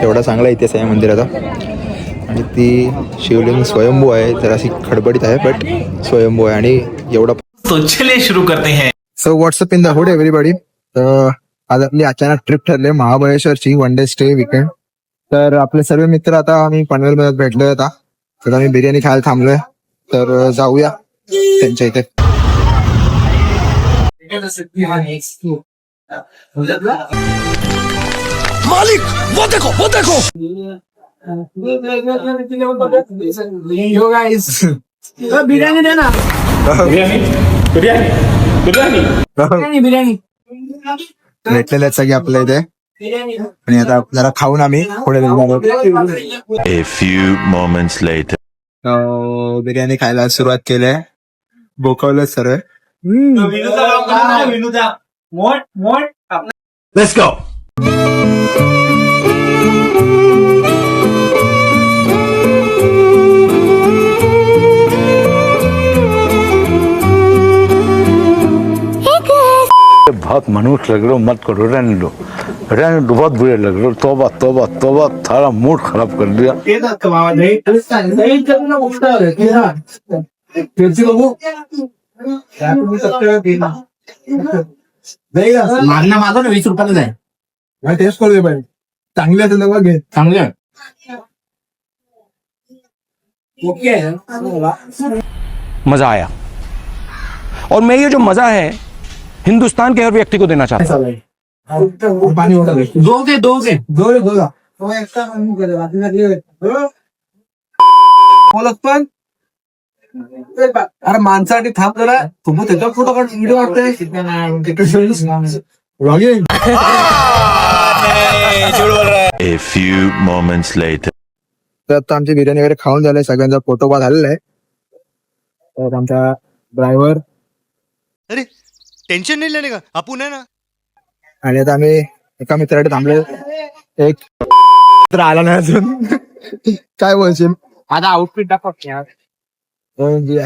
एवढा चांगला इतिहास आहे मंदिराचा. आणि ती शिवलिंग स्वयंभू आहे, जरा अशी खडबडीत आहे बट स्वयंभू आहे. आणि एवढा तो चलिए शुरू करते हैं. So WhatsApp in the hood everybody. तर आज आपली अचानक ट्रिप ठरली महाबळेश्वरची, वन डे स्टे विकेंड. तर आपले सर्व मित्र आता आम्ही पनवेलमध्ये भेटलोय आता. तर आम्ही बिर्याणी खायला थांबलोय, तर जाऊया त्यांच्या इथे. मालिक वो देखो वो देखो. बिर्याणी दे ना. बिर्याणी भेटलेले आहेत सगळे आपल्या इथे. आणि आता जरा खाऊन आम्ही पुढे निघणार आहोत. A few moments later. Biryani खायला सुरुवात केली. बोकवलं सर्व. Let's go. बहुत मनुष्य लग रहे हो, मत करो, रहने दो, बहुत बुरे लग रहे हो. तौबा तौबा तौबा, थारा मूड खराब कर दिया. मागणं माझा ना 20 रुपयाला जाईल. टेस्ट करू दे बाई, चांगले असेल तर घे. चांगलं ओके. मजा आया और मैं ये जो मजा है हिंदुस्तान के हर व्यक्ति को देना चाहता हूँ. पाणी वगैरे दोघे बोलत पण. अरे माणसासाठी थांब जरा. तुम्ही त्याच्यावर फोटो काढून व्हिडिओ वाटतोय. A few moments later. तर आता आमची बिर्याणी वगैरे खाऊन झालंय, सगळ्यांचा फोटो झालेला आहे. तर आमचा ड्रायव्हर अरे टेंशन नहीं लेने का, आपण है ना. आणि आता आम्ही एका मित्राकडे थांबले. एक मित्र आला नाही अजून. काय बोलशील आता आउटफिट दाखव.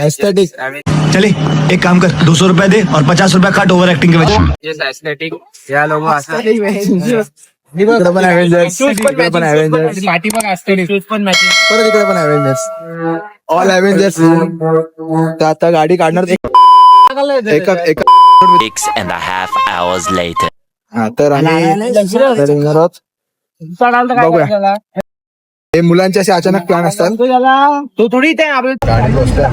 एस्थेटिक. चले एक काम कर, 200 रुपए दे और 50 रुपए काट ओवर एक्टिंग के वजह. एस्थेटिक या लोगो असं इकडे पण अव्हेंजर्स, इकडे पण अव्हेंजर्स, पाठी बघ असते शूज पण मॅचिंग. परत इकडे पण अव्हेंजर्स, ऑल अव्हेंजर्स. तर आता गाडी काढणार एका 6.5 hours later. हा. तर आम्ही निघणार आहोत. बघूया. हे मुलांचे असे अचानक प्लॅन असतात. तो थोडी ते गाडी बसतोय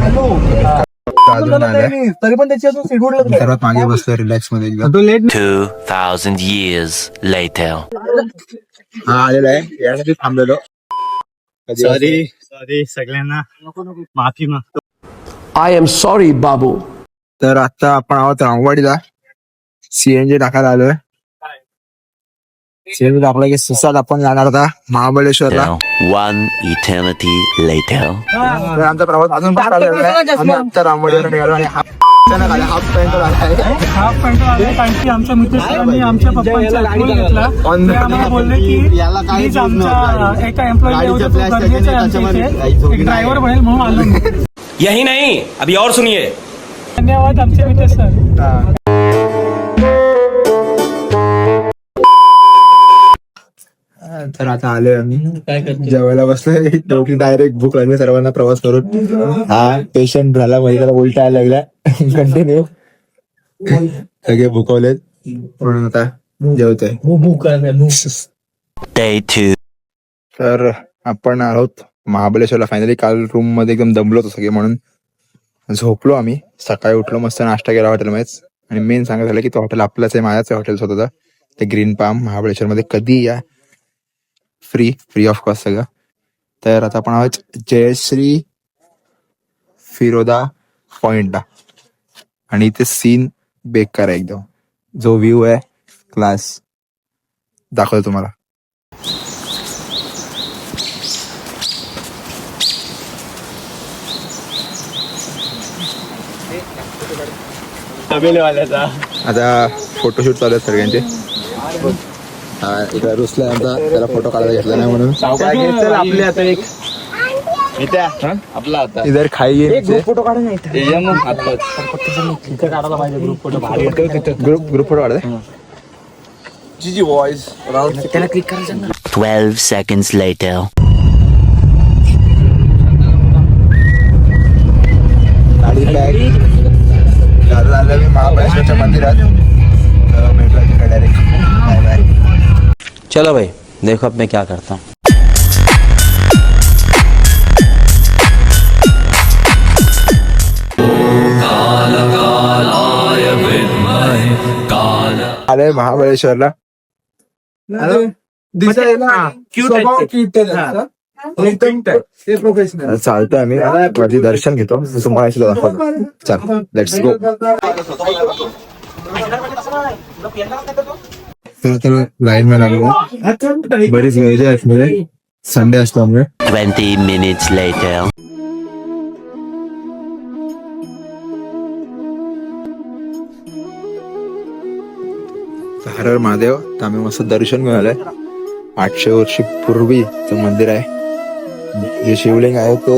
अजून आलाय. तरी पण त्याची अजून सीट सर्वात मागे बसतोय रिलॅक्स मध्ये एकदम. 2,000 years later. हा आलेला आहे, यासाठी थांबलेलो. सॉरी सगळ्यांना माफी मागतो. I am sorry बाबू. तर आता आपण आहोत रामवाडीला. सीएनजी टाकायला आलोय. सीएनजी टाकला की सुसाट आपण जाणार आता महाबळेश्वरला. Now, 1 eternity later. तर आमचा प्रवास अजून पण चालू आहे. आम्ही आता रामवाडीवर निघालो आणि हाफ पॅन्ट आलाय. कारण की आमच्या मित्रांनी आमच्या पप्पांचा अप्रूव्हल घेतला. ते आम्हाला बोलले की प्लीज आमच्या एका एम्प्लॉई गरजेचं आहे आमच्या इथे. एक ड्रायव्हर बनेल म्हणून आलो. यही नहीं, अभी और सुनिए. धन्यवाद आमचे मित्र सर. तर आता आलोय आम्ही, जेवायला बसलोय. शेवटी डायरेक्ट भूक लागली सर्वांना प्रवास करून. हा पेशंट झाला म्हणजे त्याला उलटा यायला लागला. कंटिन्यू सगळे भुकवलेत म्हणून आता जेवतोय. Day 2. तर आपण आहोत महाबळेश्वरला फायनली. काल रूम मध्ये एकदम दमलो होतो सगळे म्हणून झोपलो आम्ही. सकाळी उठलो, मस्त नाश्ता केला हॉटेलमध्येच. आणि मेन सांगायचं झालं की तो हॉटेल आपलाच आहे, माझ्याच हॉटेल होतं ते ग्रीन पाम महाबळेश्वर मध्ये. कधी या, फ्री ऑफ कॉस्ट सगळं. तर आता आपण आहोत जयश्री फिरोदा पॉइंटला. आणि इथे सीन बेकार आहे एकदम. जो व्ह्यू आहे क्लास, दाखवतो तुम्हाला. आता फोटोशूट चालू आहेत सगळ्यांचे. इकडे रुसला आमचा, त्याला फोटो काढायला घेतला नाही म्हणून. आपले आता एक आपला आता इधर खाई फोटो काढा नाही काढायला पाहिजे ग्रुप फोटो. ग्रुप फोटो काढाय. जी वॉइस त्याला क्लिक करायचं ना. 12 seconds later. गाडी बॅग झालं मी महाबळेश्वरच्या मंदिरात भेटूया तिकडे डायरेक्ट. Bye bye. चलो भाई देखो अब मैं क्या करता हूँ. आले महाबळेश्वरला. चालतोय आम्ही वरती दर्शन घेतो तुम्हाला सुद्धा दाखवतो. चल लेट्स गो. लाईन मध्ये लागलो. बरीच गर्दी असते संडे असल्यामुळे. 20 minutes later. हर हर महादेव. तर आम्ही मस्त दर्शन घेऊन आलोय. 800 वर्षी पूर्वीचं मंदिर आहे. जे शिवलिंग आहे तो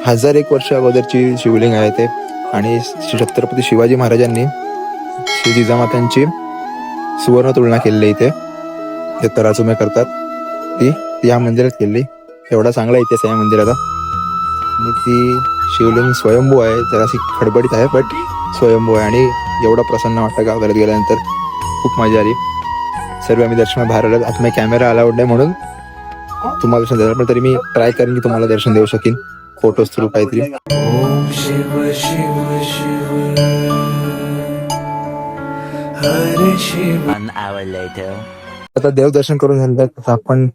1001 वर्ष अगोदरची शिवलिंग आहे ते. आणि श्री छत्रपती शिवाजी महाराजांनी श्री जिजामातांची सुवर्ण तुलना केलेली इथे ते तराजुमे करतात ती या मंदिरात केली. एवढा चांगला इतिहास आहे या मंदिराचा. आणि ती शिवलिंग स्वयंभू आहे. जराशी खडबडीत आहे बट स्वयंभू आहे. आणि एवढं प्रसन्न वाटतं गावाकडे गेल्यानंतर. खूप मजा आली. सर्व आम्ही दर्शनात बाहेर आलो. आता मी कॅमेरा अलाउड नाही म्हणून तुम्हाला दर्शन देणार, पण तरी मी ट्राय करेन की तुम्हाला दर्शन देऊ शकेन फोटोज थ्रू काहीतरी. One hour later. आता देवदर्शन करून झालं तर आपण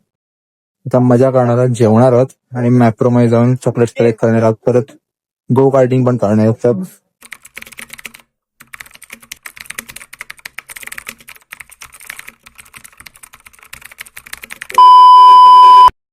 आता मजा करणार आहोत, जेवणार आहोत आणि मॅप्रोमध्ये जाऊन चॉकलेट कलेक्ट करणार आहोत. परत गो कार्टिंग पण करणार आहोत.